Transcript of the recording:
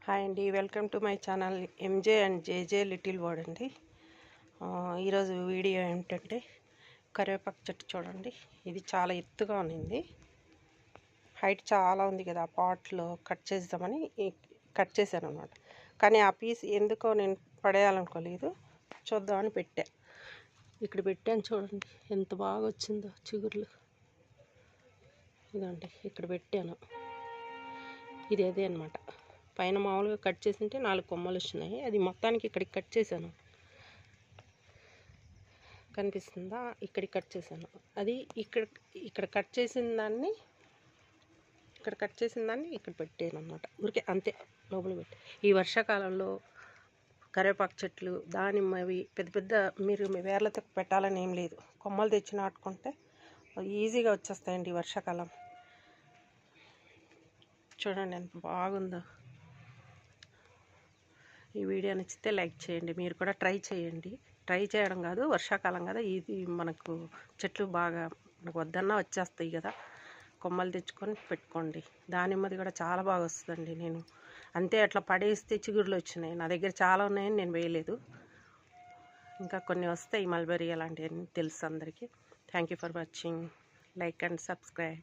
Hi అండి, welcome to my channel MJ and JJ little world అండి. ఈరోజు video ఏమిటంటే కరివేపాకు చెట్టు చూడండి. ఇది చాలా ఎత్తుగా ఉంది, హైట్ చాలా ఉంది కదా. పాట్లో కట్ చేద్దామని కట్ చేశాను అనమాట. కానీ ఆ పీస్ ఎందుకో నేను పడేయాలనుకోలేదు, చూద్దామని పెట్టా. ఇక్కడ పెట్టాను చూడండి, ఎంత బాగా వచ్చిందో చిగుర్లు. ఇదండి ఇక్కడ పెట్టాను, ఇది అదే అనమాట. పైన మామూలుగా కట్ చేసింటే 4 కొమ్మలు వచ్చినాయి, అది మొత్తానికి ఇక్కడికి కట్ చేశాను. కనిపిస్తుందా? ఇక్కడికి కట్ చేశాను. అది ఇక్కడ కట్ చేసిన దాన్ని ఇక్కడ పెట్టాను అనమాట. ఊరికే అంతే, లోపల పెట్టి. ఈ వర్షాకాలంలో కరివేపాకు చెట్లు, దానిమ్మవి పెద్ద పెద్ద మీరు వేర్లతో పెట్టాలని ఏం లేదు, కొమ్మలు తెచ్చి నాటుకుంటే ఈజీగా వచ్చేస్తాయండి ఈ వర్షాకాలం. చూడండి ఎంత బాగుందో. ఈ వీడియో నచ్చితే లైక్ చేయండి, మీరు కూడా ట్రై చేయండి. ట్రై చేయడం కాదు, వర్షాకాలం కదా, ఇది మనకు చెట్లు బాగా మనకు వద్దన్నా వచ్చేస్తాయి కదా, కొమ్మలు తెచ్చుకొని పెట్టుకోండి. దానిమ్మది కూడా చాలా బాగా వస్తుందండి. నేను అంతే అట్లా పడేస్తే చిగురులు వచ్చినాయి. నా దగ్గర చాలా ఉన్నాయని నేను వేయలేదు, ఇంకా కొన్ని వస్తాయి. మల్బెరీ అలాంటివన్నీ తెలుసు అందరికీ. Thank you for watching. Like and subscribe.